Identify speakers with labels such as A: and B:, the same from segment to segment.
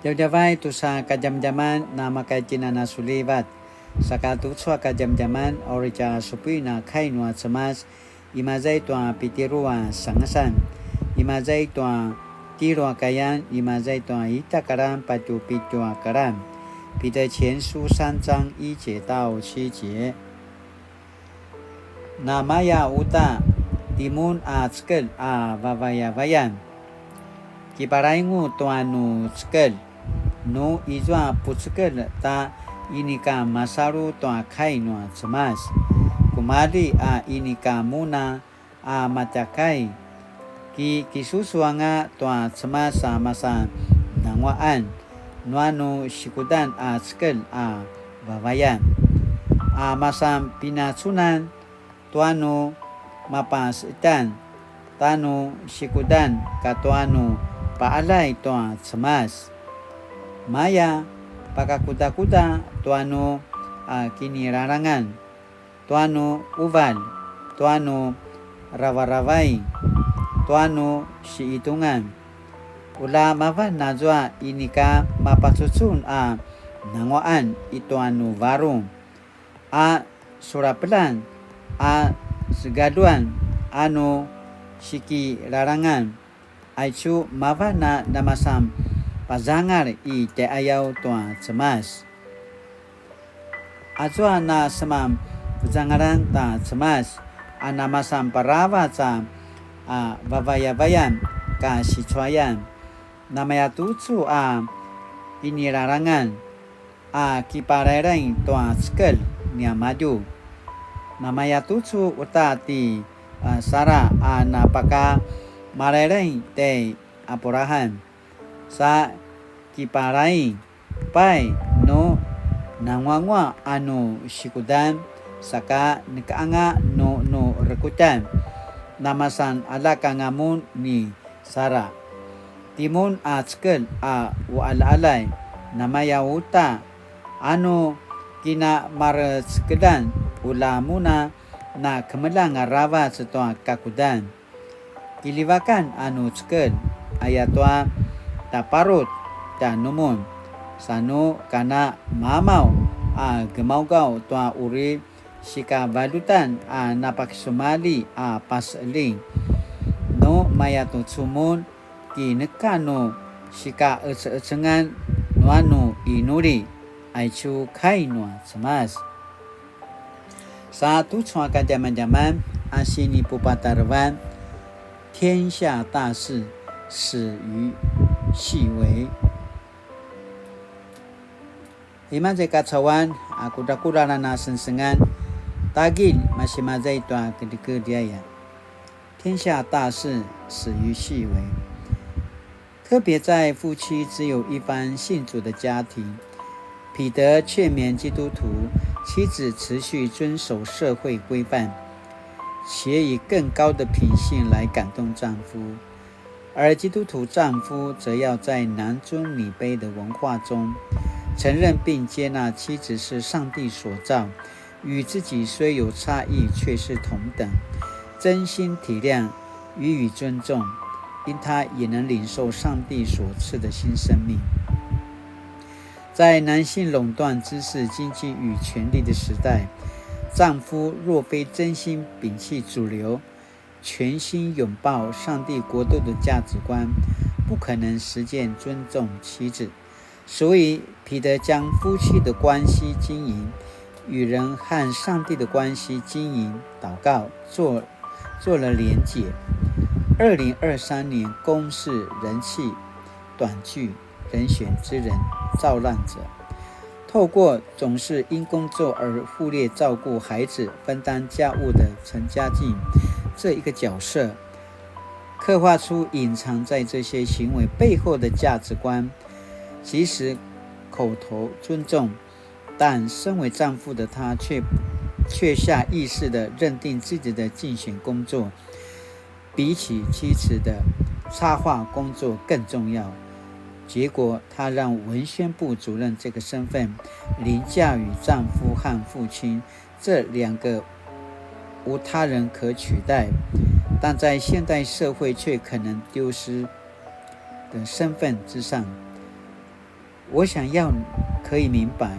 A: Jauh-jauh tu sa kajam-jaman nama kajina na sulibat. Sakatu tsua kajam-jaman orica supina kainua cemas. Imazai tua pitirua sangasan. Imazai tua tirua kayan. Imazai tua itakaran patu pitua karan.彼得前书3章1节到7节。Namaya uta timun a tskal a vavayabayan. Kiparaingu tuanu tskal. No izwa putskal ta inika masaru tua kainua cemas. Kumari a inika muna a matakai. Ki kisusuanga tua cemas sa masa nangwaan. Nuanu sikudan a tskal a vavayan. A masam pinatsunan tuanu mapasitan tanu sikudan katuanu paalay tua cemas. Maya pakakuda-kuda tuanu kinirarangan. Tuanu uval. Tuanu rawa-rawai. Tuanu siitungan. Ula mava najwa inika mapatutsun a nangwaan ituanu varung. A surapelan. A segaduan anu siki larangan. Aicu mava na namasam pazangar i te ayau tua cemas. Ajwa na semam pazangaran ta cemas. Anamasam parawa ca vavayabayan ka sitwayan. Namaya tutsu a inirarangan. A kiparereng tua tskal niya maju. Namaya tutsu utati sara a napaka marereng te apurahan. Sa kiparai pai no nangwangwa anu sikudan saka nikaanga no rekutan. Namasan alakangamun ni sara. Timun a tskal a waalaalay namaya uta anu kina maratskdan ula muna na kemelang rawa setua kakudan. Kilivakan anu tskal ayatua taparut dan numun. Sanu kana mamau a gemaugau tua uri sika badutan a napaksumali a paseling. No mayatu tsumun ki nekano sika ece-ecengan nuanu inuri aicu kainua cemas. Satu tsua kajaman-jaman asini pupatarwan. 天下大事始于细微。Imazai kacawan kuda-kuda na sensengan tagil masih mazai tua kedeke dia. 天下大事始于细微。特别在夫妻只有一方信主的家庭，彼得劝勉基督徒妻子持续遵守社会规范，且以更高的品性来感动丈夫，而基督徒丈夫则要在男尊女卑的文化中承认并接纳妻子是上帝所造，与自己虽有差异却是同等，真心体谅，予以尊重，因他也能领受上帝所赐的新生命。在男性垄断知识、经济与权力的时代，丈夫若非真心摒弃主流，全心拥抱上帝国度的价值观，不可能实践尊重妻子。所以彼得将夫妻的关系经营与人和上帝的关系经营祷告做了连结。2023年公视人气短剧人选之人造浪者，透过总是因工作而忽略照顾孩子、分担家务的陈家静这一个角色，刻画出隐藏在这些行为背后的价值观。即使口头尊重，但身为丈夫的他却下意识地认定自己的竞选工作比起妻子的插画工作更重要。结果她让文宣部主任这个身份凌驾于丈夫和父亲这两个无他人可取代，但在现代社会却可能丢失的身份之上。我想要可以明白，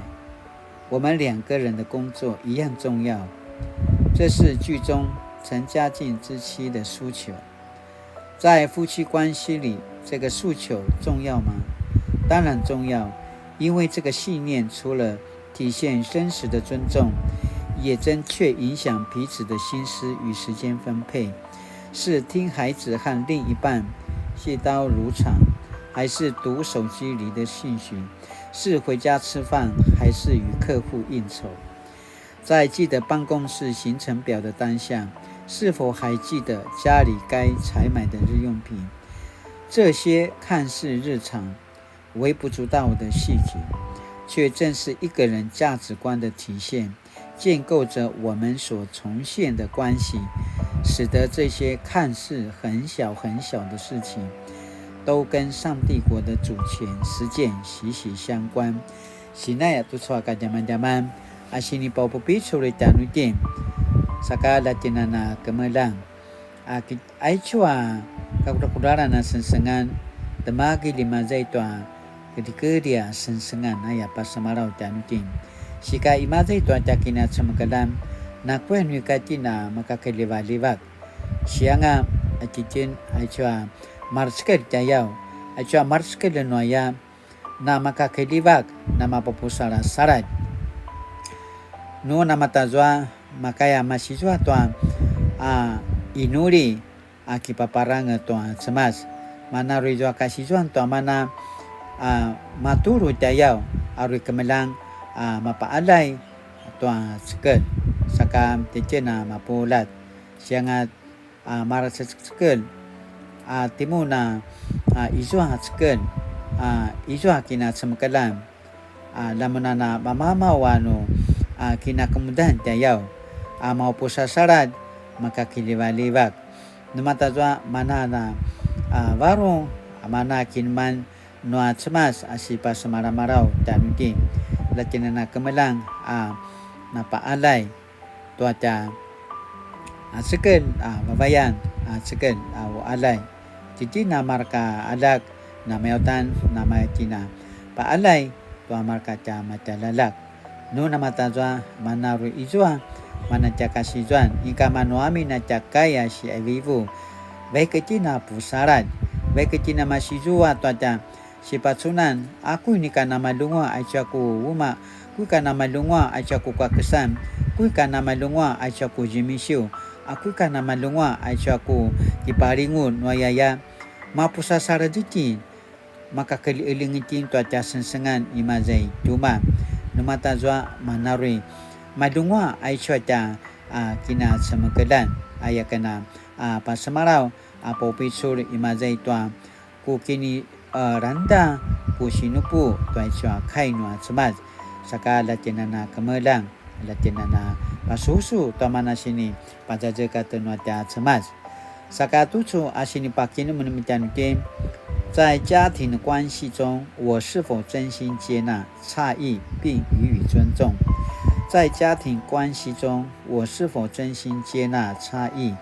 A: 我们2个人的工作一样重要。这是剧中陈嘉靖之妻的诉求。在夫妻关系里，这个诉求重要吗？当然重要，因为这个信念除了体现真实的尊重，也真确影响彼此的心思与时间分配。是听孩子和另一半细刀如肠，还是读手机里的讯息？是回家吃饭，还是与客户应酬？在记得办公室行程表的当下，是否还记得家里该采买的日用品？这些看似日常、微不足道的细节，却正是一个人价值观的体现，建构着我们所重现的关系，使得这些看似很小很小的事情，都跟上帝国的主权实践息息相关。现在都出个zaman-zaman asini paupo pichuri tanu din sakala tinana kemelang ai chua kakudara na sensengan temagi lima zaitwa ketika dia sensengan aya pasamarau tanu din sika ima zaitwa takina chamakalam na kwenu katina makakelivalivak sianga atitin ai chua marskel tayau ai chua marskel noya na makakelivak na mapapusara sarat no na matazwa makaya masizwa toa inuri akipaparang toa semas mana rizwa kasizwa toa mana maturu tayau arui kemelang mapaalay toa sekel sakam tecena mapulat siangat marat sekel timuna izwa sekel izwa kina semekalam lamunana mamama wano kina kemudahan tayau mau pusasarat maka kilivalivak numatazwa manana warung mana kinman noa cemas asipa semara-marau tanuti lakinana kemelang napaalay tuaca sekel babayan sekel alay titi namarka adak namayautan namayatina paalay tua marka ca matalalak no namatazwa manaru izwa mana cakasizwan ika manuami na cakaya si avivu baikatina pusarat baikatina masizua tuaca si patsunan aku ini kana malungwa aicaku wuma ku kana malungwa aicaku kakesan ku kana malungwa aicaku jimisiu aku kana malungwa aicaku kiparingun wayaya mapusasara ditin maka kelilingitin tuaca sensengan imazai tuma numatazwa manarui madungwa ai cuaca kina semekedan ayakana pasamarau popisur imazai tua ku kini randa ku sinupu tuai cua kainua semas saka latinana kemelang latinana pasusu tua mana sini pajaja kata nuatia semas saka tucu asini pakinu menemikian game在家庭的关系中，我是否真心接纳差异并予以尊重？在家庭关系中，我是否真心接纳差异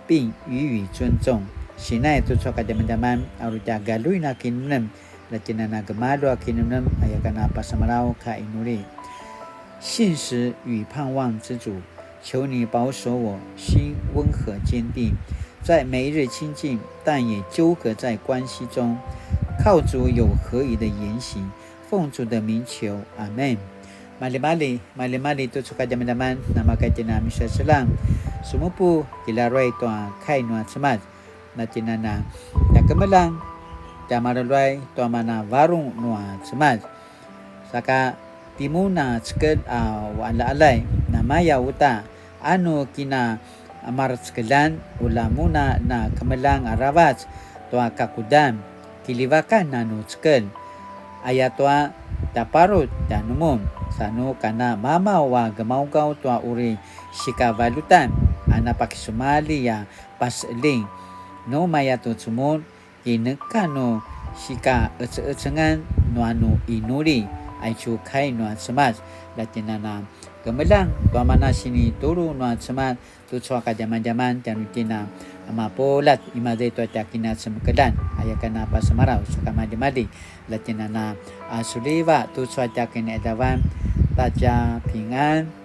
A: 并予以尊重？现在都说个zaman-zaman aruja galui na kinnem latina na gemado kinnem ayakana pasamarau ka inuri。信实与盼望之主，求你保守我心温和坚定。在每日亲近，但也纠葛在关系中，靠主有合宜的言行，奉主的名求，阿门。Mali-mali tu suka zaman-zaman nama kaitina misa selang sumupu kilarai tua kainua semat natina na kemelang jamaralai tua mana warung nua semat saka timuna seket wala alai namaya uta anu kina amar sekelan ulamuna na kemelang arabat tua kakudam kilivakan nanu sekel ayat tua taparut dan umum sanu kana mama wa gemaugau tua uri sika valutan ana pakisumali ya pasling no maya tu sumun inekano sika ece-ecengan nuanu inuri aicu kai nuan semat latinana gemelang tua mana sini turu nuan semat tu cuaka zaman-zaman dan rutina Amapolat imazay to atakina semkedan ayakana apa semarau suka madi-madi latinana suliva tu suatakin edawan taja pingan